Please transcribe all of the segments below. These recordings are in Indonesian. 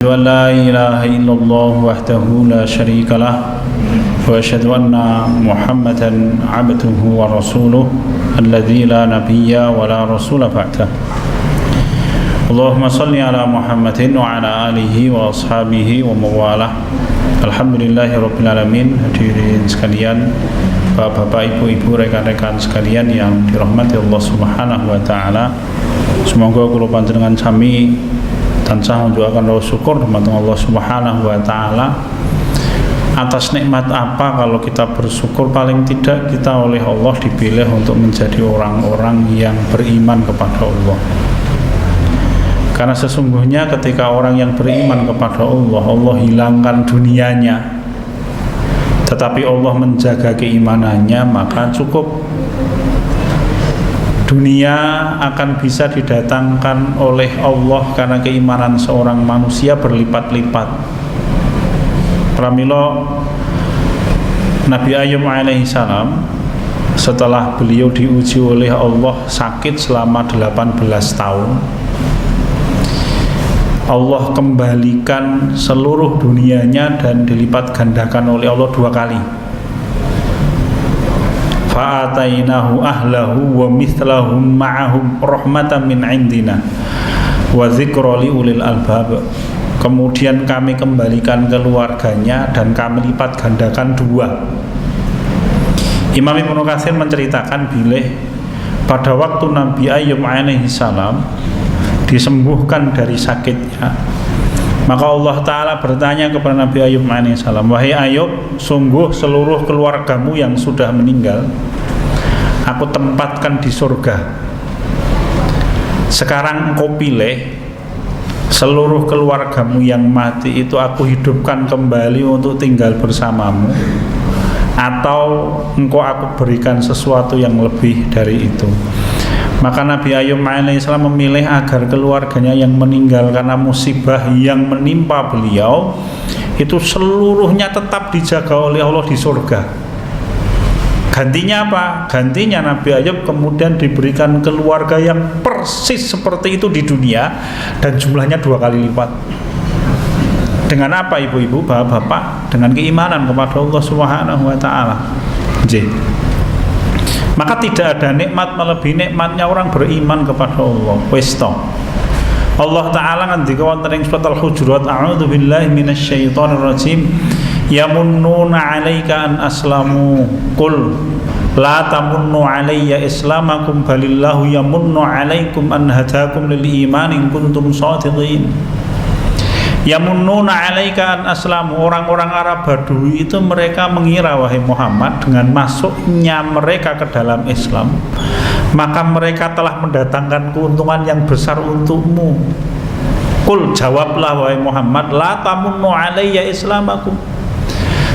أن لا إله إلا الله وحده لا شريك له وأشهد أن محمدا عبده ورسوله الذي لا نبي ولا رسول بعده اللهم صل على محمد وعلى آله وأصحابه ومواله. Alhamdulillahirrabbilalamin. Hadirin sekalian, bapak-bapak, ibu-ibu, rekan-rekan sekalian yang dirahmati Allah Subhanahu wa Ta'ala, semoga kula panjenengan sami tansah mendoakan rasa syukur dumateng Allah Subhanahu wa Ta'ala atas nikmat apa kalau kita bersyukur. Paling tidak kita oleh Allah dipilih untuk menjadi orang-orang yang beriman kepada Allah. Karena sesungguhnya ketika orang yang beriman kepada Allah, Allah hilangkan dunianya, tetapi Allah menjaga keimanannya, maka cukup dunia akan bisa didatangkan oleh Allah karena keimanan seorang manusia berlipat-lipat. Pramila Nabi Ayub alaihissalam, setelah beliau diuji oleh Allah sakit selama 18 tahun, Allah kembalikan seluruh dunianya dan dilipat gandakan oleh Allah 2 kali. Fa'atainahu ahlahu wa mithlahum ma'ahum rahmatan min indina wa dzikra li ulil albab. Kemudian kami kembalikan keluarganya dan kami lipat gandakan 2. Imam Ibnu Katsir menceritakan bilih pada waktu Nabi Ayub alaihissalam disembuhkan dari sakitnya, maka Allah Ta'ala bertanya kepada Nabi Ayub alaihissalam, wahai Ayub, sungguh seluruh keluargamu yang sudah meninggal aku tempatkan di surga. Sekarang engkau pilih seluruh keluargamu yang mati itu aku hidupkan kembali untuk tinggal bersamamu, atau engkau aku berikan sesuatu yang lebih dari itu. Maka Nabi Ayub alaihissalam memilih agar keluarganya yang meninggal karena musibah yang menimpa beliau itu seluruhnya tetap dijaga oleh Allah di surga. Gantinya apa? Gantinya Nabi Ayub kemudian diberikan keluarga yang persis seperti itu di dunia dan jumlahnya 2 kali lipat. Dengan apa ibu-ibu, bapak-bapak? Dengan keimanan kepada Allah Subhanahu wa Ta'ala. Maka tidak ada nikmat melebihi nikmatnya orang beriman kepada Allah. Westo. Allah Ta'ala ngendika wonten ing surat Al-Hujurat, a'udzubillahi minasyaitonir rajim, yamunnuna 'alaika an aslamu qul la tamunnu 'alayya islamakum balillahu yamunnu 'alaikum an hadakum lil iman in kuntum shadiqin. Yamunnuna 'alaika an aslamu, orang-orang Arab Badui itu mereka mengira wahai Muhammad dengan masuknya mereka ke dalam Islam maka mereka telah mendatangkan keuntungan yang besar untukmu. Qul, jawablah wahai Muhammad, la tamunnu 'alayya islamakum,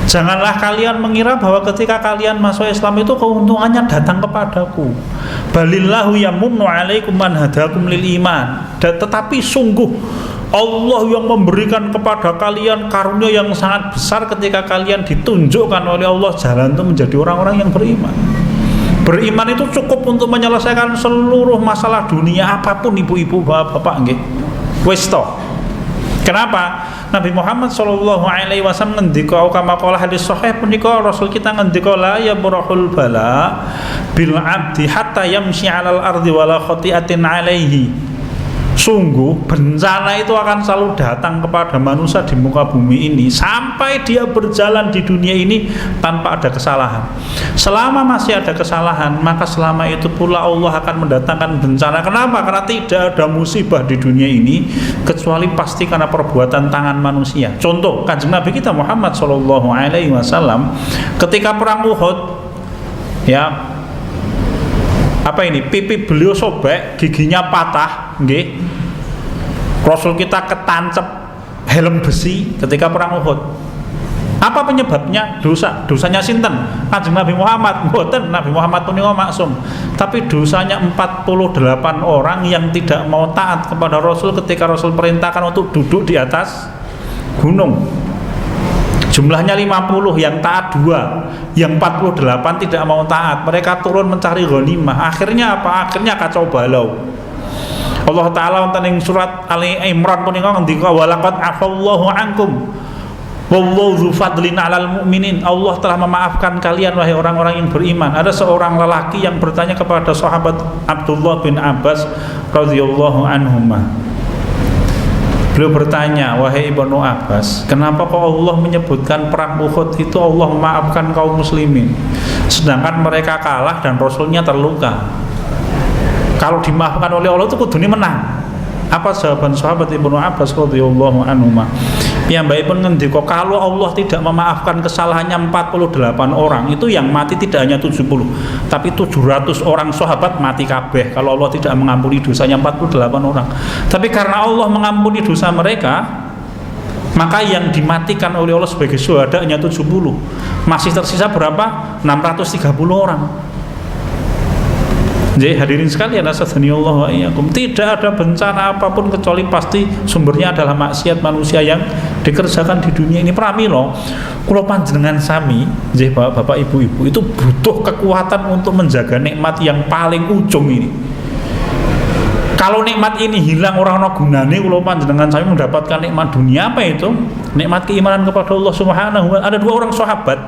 janganlah kalian mengira bahwa ketika kalian masuk Islam itu keuntungannya datang kepadaku. Balillahu yamunnu 'alaikum an hadakum lil iman, tetapi sungguh Allah yang memberikan kepada kalian karunia yang sangat besar ketika kalian ditunjukkan oleh Allah jalan itu menjadi orang-orang yang beriman. Beriman itu cukup untuk menyelesaikan seluruh masalah dunia apapun ibu-ibu, bapak-bapak nggih. Wis to. Kenapa? Nabi Muhammad sallallahu alaihi wasallam ngendika kama qala hadis sahih punika Rasul kita ngendika la yabrahul bala bil abdi hatta yamshi 'alal ardi wala khati'atin 'alaihi. Sungguh bencana itu akan selalu datang kepada manusia di muka bumi ini sampai dia berjalan di dunia ini tanpa ada kesalahan. Selama masih ada kesalahan, maka selama itu pula Allah akan mendatangkan bencana. Kenapa? Karena tidak ada musibah di dunia ini kecuali pasti karena perbuatan tangan manusia. Contoh, Kanjeng Nabi kita Muhammad sallallahu alaihi wasallam ketika perang Uhud, ya, apa ini, pipi beliau sobek, giginya patah, nggih. Rasul kita ketancep helm besi ketika perang Uhud. Apa penyebabnya? Dosanya sinten? Kanjeng Nabi Muhammad. Mboten, Nabi Muhammad punika maksum. Tapi dosanya 48 orang yang tidak mau taat kepada Rasul ketika Rasul perintahkan untuk duduk di atas gunung. Jumlahnya 50, yang taat 2, yang 48 tidak mau taat. Mereka turun mencari ghanimah. Akhirnya apa? Akhirnya kacau balau. Allah taala wonten ing surat Ali Imran punika ngendika walaqad afallahu ankum wallahu dzu fadlin 'alal mu'minin. Allah telah memaafkan kalian wahai orang-orang yang beriman. Ada seorang lelaki yang bertanya kepada sahabat Abdullah bin Abbas radhiyallahu anhuma. Beliau bertanya, wahai Ibnu Abbas, kenapa kok Allah menyebutkan perang Uhud itu Allah memaafkan kaum muslimin, sedangkan mereka kalah dan Rasulnya terluka? Kalau dimaafkan oleh Allah itu kudune menang. Apa jawaban sahabat Ibnu Abbas radhiyallahu anhu? Piyambakipun ngendika, kalau Allah tidak memaafkan kesalahannya 48 orang, itu yang mati tidak hanya 70, tapi 700 orang sahabat mati kabeh kalau Allah tidak mengampuni dosanya 48 orang. Tapi karena Allah mengampuni dosa mereka, maka yang dimatikan oleh Allah sebagai syuhada hanya 70. Masih tersisa berapa? 630 orang. Jadi hadirin sekalian, asadhanillahu wa iyyakum, tidak ada bencana apapun kecuali pasti sumbernya adalah maksiat manusia yang dikerjakan di dunia ini. Pramila kula panjenengan sami, nggih Bapak Ibu-ibu, itu butuh kekuatan untuk menjaga nikmat yang paling ujung ini. Kalau nikmat ini hilang, orang ana gunane kula panjenengan sami mendapatkan nikmat dunia. Apa itu? Nikmat keimanan kepada Allah Subhanahu wa taala. Ada 2 orang sahabat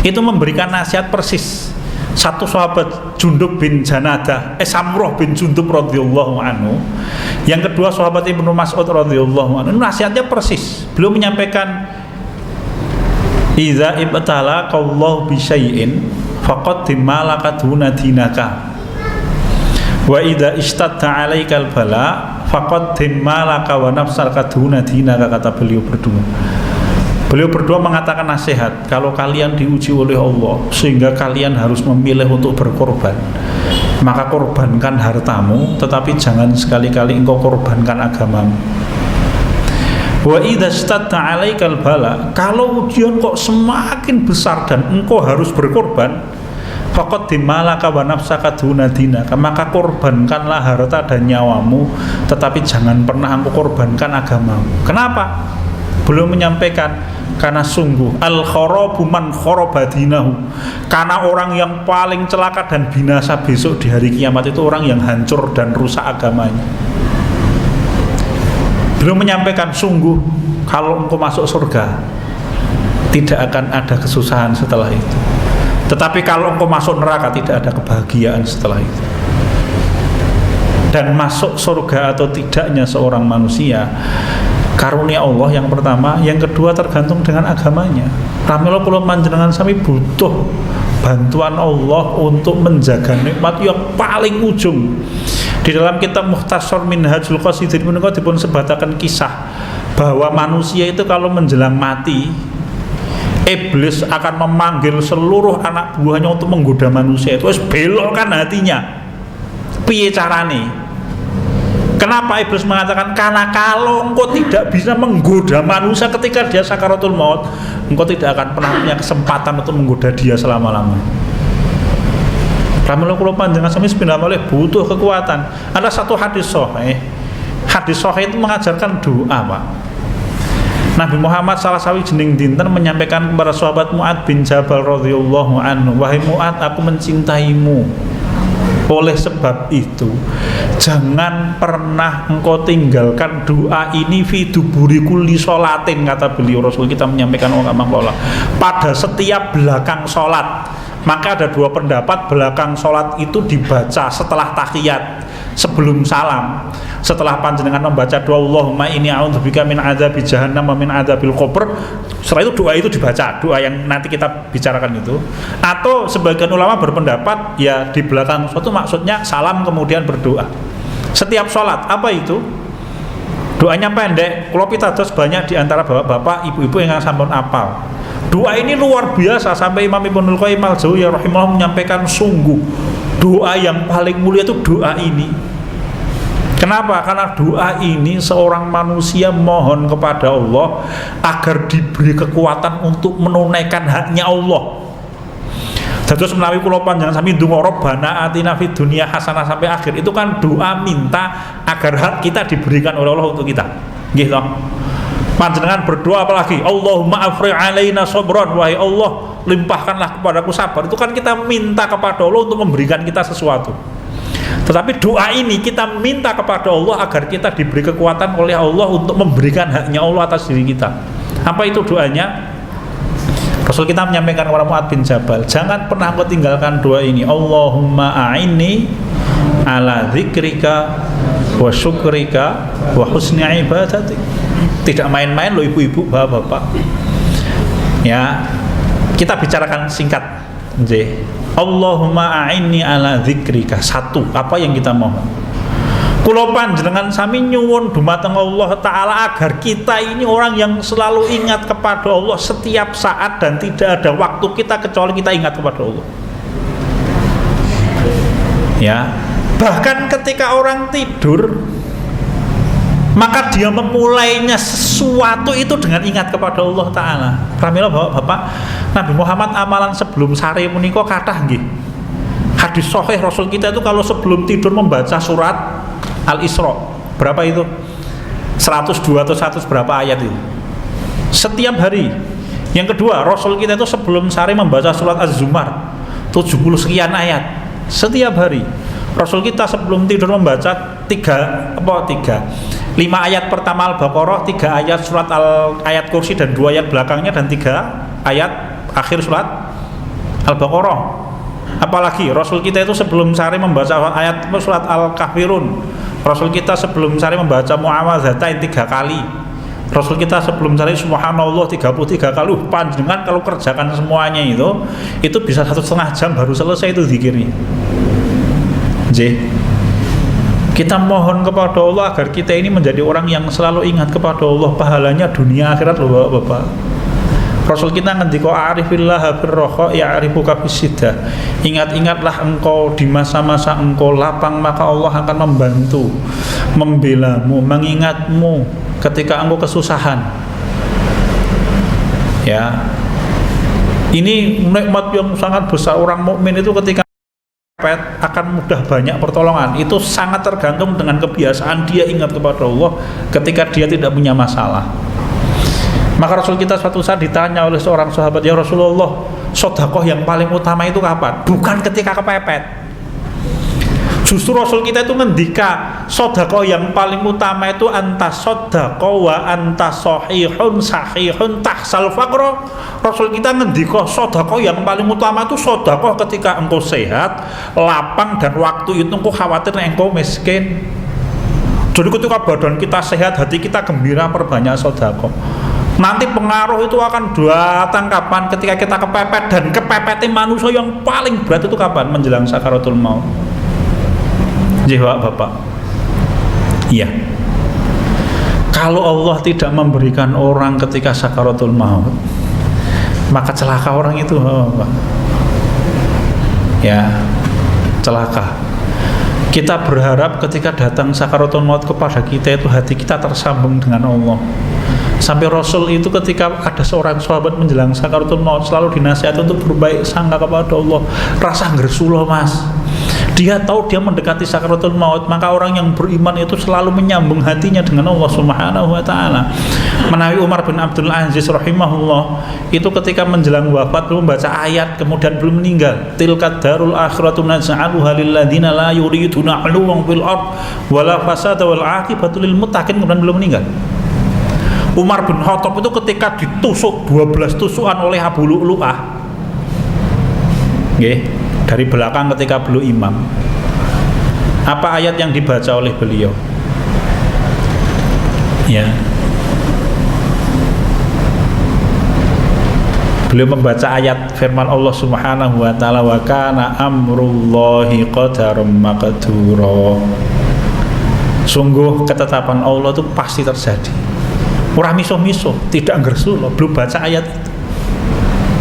itu memberikan nasihat persis. Satu sahabat Jundub bin Janadah, Samurah bin Jundub radhiyallahu anhu. Yang kedua sahabat Ibnu Mas'ud radhiyallahu anhu. Nasihatnya persis. Beliau menyampaikan, "Idza ibtalaka Allah bi syai'in faqaddim ma laka duna dinaka. Wa idza istadda 'alaikal bala faqaddim ma laka wa nafsaka duna dinaka," kata beliau berdua. Beliau berdua mengatakan nasihat, kalau kalian diuji oleh Allah sehingga kalian harus memilih untuk berkorban, maka korbankan hartamu, tetapi jangan sekali-kali engkau korbankan agamamu. Wa idza stadda 'alaikal bala, kalau ujian kok semakin besar dan engkau harus berkorban, faqad dimalaka wa nafsaka duna dinaka, maka korbankanlah harta dan nyawamu, tetapi jangan pernah engkau korbankan agamamu. Kenapa? Beliau menyampaikan, karena sungguh al-kharabu man kharaba dinahu, karena orang yang paling celaka dan binasa besok di hari kiamat itu orang yang hancur dan rusak agamanya. Beliau menyampaikan, sungguh kalau engkau masuk surga tidak akan ada kesusahan setelah itu, tetapi kalau engkau masuk neraka tidak ada kebahagiaan setelah itu. Dan masuk surga atau tidaknya seorang manusia karunia Allah yang pertama, yang kedua tergantung dengan agamanya. Pramila kula panjenengan sami butuh bantuan Allah untuk menjaga nikmat yang paling ujung. Di dalam kitab Mukhtasar Minhajul Qasidin menika dipun sebataken kisah bahwa manusia itu kalau menjelang mati, iblis akan memanggil seluruh anak buahnya untuk menggoda manusia itu. Wis belokkan hatinya. Piye carane? Kenapa iblis mengatakan? Karena kalau engkau tidak bisa menggoda manusia ketika dia sakaratul maut, engkau tidak akan pernah punya kesempatan untuk menggoda dia selama-lamanya. Pramila kula panjenengan sami sebenarnya butuh kekuatan. Ada satu hadis sahih. Hadis sahih itu mengajarkan doa, Pak. Nabi Muhammad salah sawijining dinten menyampaikan kepada sahabat Mu'ad bin Jabal radhiyallahu anhu, "Wahai Mu'ad, aku mencintaimu. Oleh sebab itu, jangan pernah engkau tinggalkan doa ini fi duburi kulli sholatin," kata beliau. Rasul kita menyampaikan pada setiap belakang sholat. Maka ada 2 pendapat, belakang sholat itu dibaca setelah tahiyat, sebelum salam, setelah panjenengan membaca doa Allahumma inni a'udzubika min adzabi jahannam wa min adzabil qabr. Setelah itu doa itu dibaca, doa yang nanti kita bicarakan itu. Atau sebagian ulama berpendapat ya di belakang suatu maksudnya salam kemudian berdoa. Setiap sholat, apa itu? Doanya pendek, kalau pitados banyak di antara bapak-bapak, ibu-ibu yang sampun apal. Doa ini luar biasa sampai Imam Ibnul Qayyim al-Jauziyah rahimahullah menyampaikan sungguh doa yang paling mulia itu doa ini. Kenapa? Karena doa ini seorang manusia mohon kepada Allah agar diberi kekuatan untuk menunaikan haknya Allah. Terus menawi kula panjenengan sami ndonga Rabbana atina fid dunya hasanah sampai akhir, itu kan doa minta agar hak kita diberikan oleh Allah untuk kita. Nggih toh? Panjenengan berdoa apalagi Allahumma afrigh alaina sabran, wahai Allah limpahkanlah kepadaku sabar. Itu kan kita minta kepada Allah untuk memberikan kita sesuatu. Tetapi doa ini kita minta kepada Allah agar kita diberi kekuatan oleh Allah untuk memberikan haknya Allah atas diri kita. Apa itu doanya? Rasul kita menyampaikan kepada Mu'adz bin Jabal, jangan pernah kau tinggalkan doa ini. Allahumma a'inni ala dzikrika wa syukrika wa husni ibadati. Tidak main-main loh ibu-ibu, bapak-bapak. Ya, kita bicarakan singkat. Allahumma a'inni ala dzikrika. Satu, apa yang kita mohon? Kula panjenengan sami nyuwun dumateng Allah Ta'ala agar kita ini orang yang selalu ingat kepada Allah setiap saat dan tidak ada waktu kita kecuali kita ingat kepada Allah. Ya, bahkan ketika orang tidur, maka dia memulainya sesuatu itu dengan ingat kepada Allah Ta'ala. Pramila bapak-bapak, Nabi Muhammad amalan sebelum sare menika kathah nggih. Hadis sahih Rasul kita itu kalau sebelum tidur membaca surat Al-Isra. Berapa itu? 102 atau 100 berapa ayat itu? Setiap hari. Yang kedua, Rasul kita itu sebelum sare membaca surat Az-Zumar 70 sekian ayat. Setiap hari. Rasul kita sebelum tidur membaca 5 ayat pertama Al-Baqarah, 3 ayat surat ayat kursi dan 2 ayat belakangnya dan 3 ayat akhir surat Al-Baqarah. Apalagi Rasul kita itu sebelum sehari membaca ayat surat Al-Kafirun. Rasul kita sebelum sehari membaca Mu'awwadzatain 3 kali. Rasul kita sebelum sehari Subhanallah 33 kali. Panjenengan kalau kerjakan semuanya itu bisa 1,5 jam baru selesai itu zikirnya. Kita mohon kepada Allah agar kita ini menjadi orang yang selalu ingat kepada Allah, pahalanya dunia akhirat loh bapak. Rasul kita ngendika arifillah birraha ya'rifuka bisiddah. Ingat-ingatlah engkau di masa-masa engkau lapang, maka Allah akan membantu, membelamu, mengingatmu ketika engkau kesusahan. Ya. Ini nikmat yang sangat besar. Orang mukmin itu ketika akan mudah banyak pertolongan. Itu sangat tergantung dengan kebiasaan dia ingat kepada Allah ketika dia tidak punya masalah. Maka Rasul kita suatu saat ditanya oleh seorang sahabat, ya Rasulullah, sedekah yang paling utama itu kapan? Bukan ketika kepepet. Justru Rasul kita itu ngendika sedekah yang paling utama itu antas sedekah wa antas sahihun tahsal faqra. Rasul kita ngendika sedekah yang paling utama itu sedekah ketika engkau sehat, lapang dan waktu itu engkau khawatir engkau miskin. Jadi ketika badan kita sehat, hati kita gembira, perbanyak sedekah. Nanti pengaruh itu akan datang kapan? Ketika kita kepepet, dan kepepetnya manusia yang paling berat itu kapan? Menjelang sakaratul maut. Jawab bapak. Iya. Kalau Allah tidak memberikan orang ketika sakaratul maut, maka celaka orang itu, bapak. Ya, celaka. Kita berharap ketika datang sakaratul maut kepada kita itu hati kita tersambung dengan Allah. Sampai Rasul itu ketika ada seorang sahabat menjelang sakaratul maut selalu dinasihati untuk berbaik sangka kepada Allah. Rasa ngresulo mas. Dia tahu dia mendekati sakaratul maut, maka orang yang beriman itu selalu menyambung hatinya dengan Allah Subhanahu wa taala. Menawi Umar bin Abdul Aziz rahimahullah itu ketika menjelang wafat belum baca ayat kemudian belum meninggal. Tilkad darul akhiratu naj'aluha lil ladzina la yuriduna 'uluwan fil ard wala fasada wal 'aqibatu lil muttaqin, kemudian belum meninggal. Umar bin Khattab itu ketika ditusuk 12 tusukan oleh Abu Lu'lu'ah, dari belakang ketika beliau imam, apa ayat yang dibaca oleh beliau? Ya, beliau membaca ayat firman Allah Subhanahu wa taala, wa kana amrullahi qadaram maqdura. Sungguh ketetapan Allah itu pasti terjadi. Ora miso-miso, tidak nggersulo, belum baca ayat itu.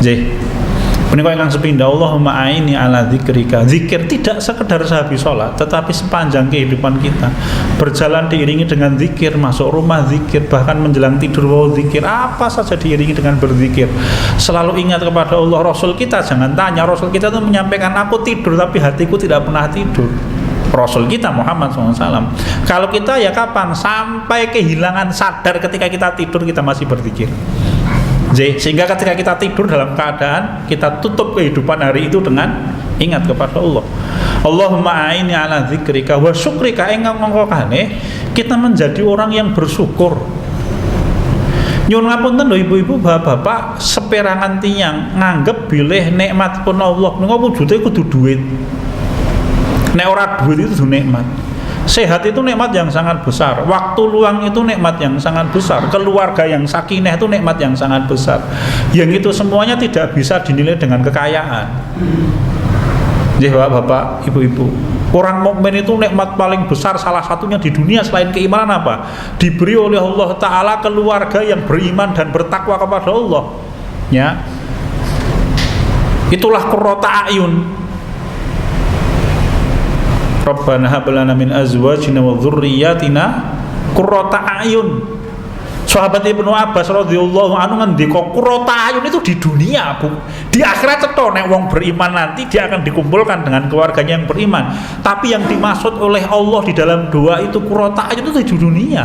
Nggih. Menika ingkang sepindha, Allahumma a'inni ala dzikrika. Zikir tidak sekedar sehabis sholat, tetapi sepanjang kehidupan kita. Berjalan diiringi dengan zikir, masuk rumah zikir, bahkan menjelang tidur wow zikir, apa saja diiringi dengan berzikir. Selalu ingat kepada Allah. Rasul kita jangan tanya, Rasul kita itu menyampaikan aku tidur tapi hatiku tidak pernah tidur. Rasul kita Muhammad SAW. Kalau kita ya kapan? Sampai kehilangan sadar ketika kita tidur kita masih berzikir. Sehingga ketika kita tidur dalam keadaan kita tutup kehidupan hari itu dengan ingat kepada Allah. Allahumma a'inni ala dzikrika wa syukrika, engkang ngongkokane kita menjadi orang yang bersyukur. Nyuwun ngapunten lho ibu-ibu, bapak-bapak, seperangan tiyang nganggep bilih nikmat pun Allah niku wujude kudu duit. Nek ora duit itu nikmat. Sehat itu nikmat yang sangat besar. Waktu luang itu nikmat yang sangat besar. Keluarga yang sakinah itu nikmat yang sangat besar. Yang itu semuanya tidak bisa dinilai dengan kekayaan. Jadi bapak-bapak, ibu-ibu, orang mukmin itu nikmat paling besar salah satunya di dunia selain keimanan apa? Diberi oleh Allah Ta'ala keluarga yang beriman dan bertakwa kepada Allah. Ya, itulah qurrata a'yun. Rabbana hab lana min azwajina wa dzurriyyatina qurrata a'yun. Sahabat Ibnu Abbas radhiyallahu anhu ngendika qurrata ayun itu di dunia, Bu. Di akhirat cetha nek wong beriman nanti dia akan dikumpulkan dengan keluarganya yang beriman. Tapi yang dimaksud oleh Allah di dalam doa itu qurrata ayun itu di dunia.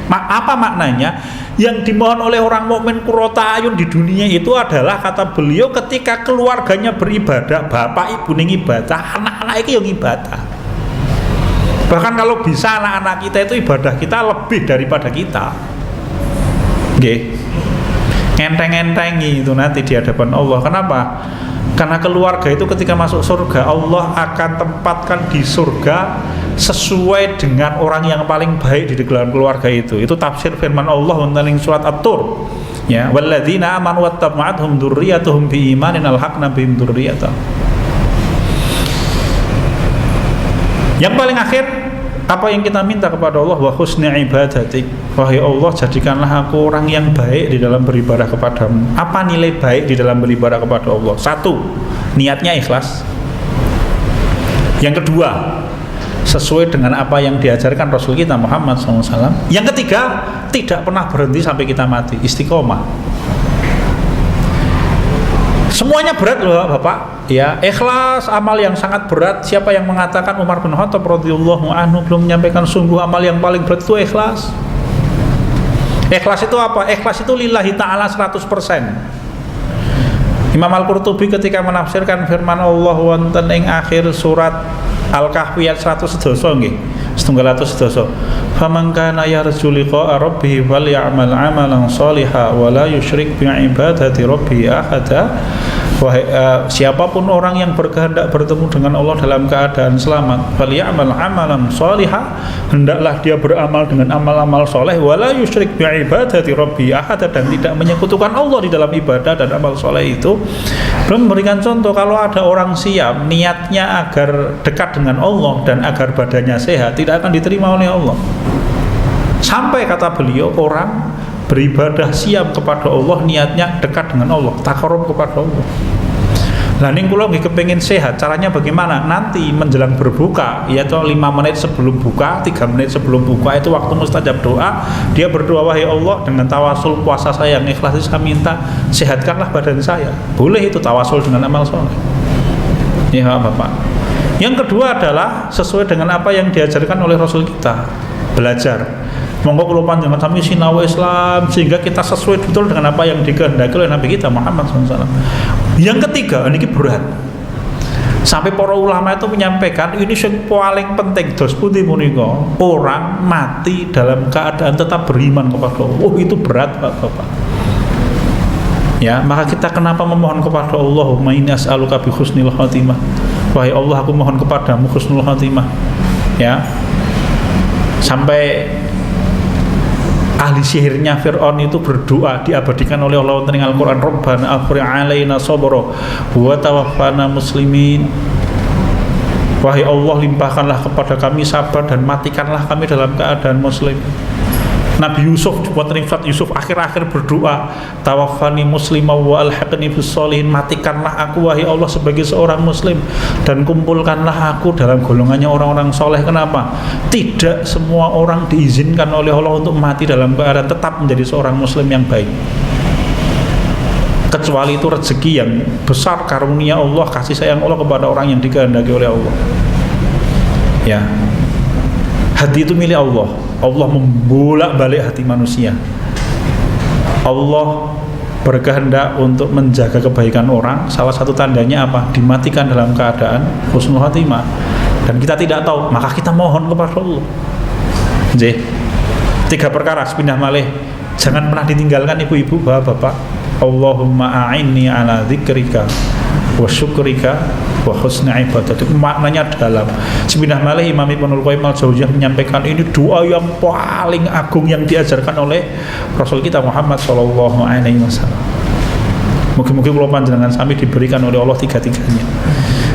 Apa maknanya? Yang dimohon oleh orang mukmin qurrata ayun di dunia itu adalah, kata beliau, ketika keluarganya beribadah, bapak ibu ning ibadah, anak-anak iki yang ibadah. Bahkan kalau bisa anak-anak kita itu ibadah kita lebih daripada kita. Ngenteng-ngentengi itu nanti di hadapan Allah. Kenapa? Karena keluarga itu ketika masuk surga, Allah akan tempatkan di surga sesuai dengan orang yang paling baik di dalam keluarga itu. Itu tafsir firman Allah tentang surat At-Tur. Ya, walladzina amanu wattaba'athum dzurriyyatuhum biimanin alhaqna bihim dzurriyyatahum. Yang paling akhir, apa yang kita minta kepada Allah? Wa husni ibadatik, wahai Allah, jadikanlah aku orang yang baik di dalam beribadah kepadamu. Apa nilai baik di dalam beribadah kepada Allah? Satu, niatnya ikhlas. Yang kedua, sesuai dengan apa yang diajarkan Rasul kita Muhammad SAW. Yang ketiga, tidak pernah berhenti sampai kita mati, istiqomah. Semuanya berat loh Bapak, ya. Ikhlas, amal yang sangat berat. Siapa yang mengatakan Umar bin Khattab radhiyallahu anhu belum menyampaikan sungguh amal yang paling berat itu ikhlas. Ikhlas itu apa? Ikhlas itu lillahi ta'ala 100%. Imam Al-Qurtubi ketika menafsirkan firman Allah wonten ing akhir surat Al-Kahfi ayat 100 sedasa nggih. 100 faman kana yarju liqa'a rabbih falyamal 'amalan shalihan wa la yusyrik bi ibadati rabbih ahada. Siapapun orang yang berkehendak bertemu dengan Allah dalam keadaan selamat, falyamal 'amalan shalihan, hendaklah dia beramal dengan amal-amal soleh, wa la yusyrik bi ibadati rabbih ahada, dan tidak menyekutukan Allah di dalam ibadah dan amal soleh itu. Belum memberikan contoh, kalau ada orang siam niatnya agar dekat dengan Allah dan agar badannya sehat, tidak akan diterima oleh Allah. Sampai kata beliau, orang beribadah siam kepada Allah niatnya dekat dengan Allah, taqarrub kepada Allah. Nah ning kula nggih kepengin sehat, caranya bagaimana? Nanti menjelang berbuka, yaitu 5 menit sebelum buka, 3 menit sebelum buka itu waktu mustajab doa. Dia berdoa, wahai Allah, dengan tawasul puasa saya yang ikhlas saya minta sehatkanlah badan saya. Boleh itu tawasul dengan amal soleh. Ya Bapak. Yang kedua adalah sesuai dengan apa yang diajarkan oleh Rasul kita, belajar. Monggo kula panjenengan sami sinau Islam sehingga kita sesuai betul dengan apa yang dikehendaki oleh Nabi kita Muhammad SAW. Yang ketiga, ini berat. Sampai para ulama itu menyampaikan ini yang paling penting dos pundi punika, orang mati dalam keadaan tetap beriman kepada Allah. Oh, itu berat Bapak. Ya, maka kita kenapa memohon kepada Allahumma inni as'aluka bi husnil khatimah. Wahai Allah, aku mohon kepadamu husnul khatimah. Ya. Sampai ahli sihirnya Fir'aun itu berdoa, diabadikan oleh Allah tentang Al-Quran, Rabbana afriq alaina sabra wa tawaffana muslimin. Wahai Allah, limpahkanlah kepada kami sabar dan matikanlah kami dalam keadaan muslim. Nabi Yusuf buat surat Yusuf akhir-akhir berdoa, tawaffani muslimah wa alhaqni bis sholihin, matikanlah aku wahai Allah sebagai seorang muslim dan kumpulkanlah aku dalam golongannya orang-orang soleh. Kenapa? Tidak semua orang diizinkan oleh Allah untuk mati dalam keadaan tetap menjadi seorang muslim yang baik, kecuali itu rezeki yang besar, karunia Allah, kasih sayang Allah kepada orang yang dikehendaki oleh Allah. Ya, hati itu milik Allah. Allah membolak-balik hati manusia. Allah berkehendak untuk menjaga kebaikan orang, salah satu tandanya apa? Dimatikan dalam keadaan husnul khatimah. Dan kita tidak tahu, maka kita mohon kepada Allah. Jadi 3 perkara sepindah malih. Jangan pernah ditinggalkan ibu-ibu, bapak-bapak. Allahumma a'inni ala dzikrika wa syukrika wa husni ibadatik. Maknanya dalam. Sepindah malih Imam Ibnul Qayyim al-Jauziyah menyampaikan ini doa yang paling agung yang diajarkan oleh Rasul kita Muhammad sallallahu alaihi wasallam. Mungkin-mungkin kalau panjenengan sami diberikan oleh Allah 3-tiganya.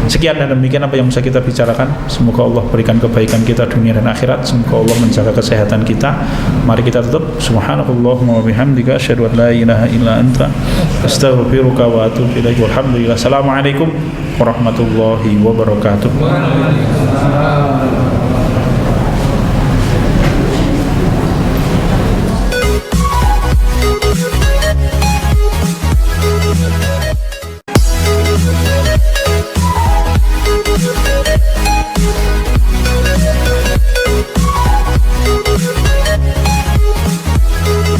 Sekian dan demikian apa yang bisa kita bicarakan. Semoga Allah berikan kebaikan kita dunia dan akhirat. Semoga Allah menjaga kesehatan kita. Mari kita tutup. Subhanallahumma wa bihamdika asyhadu an la ilaha illa anta astaghfiruka wa atubu ilaik. Walhamdulillah. Assalamualaikum warahmatullahi wabarakatuh.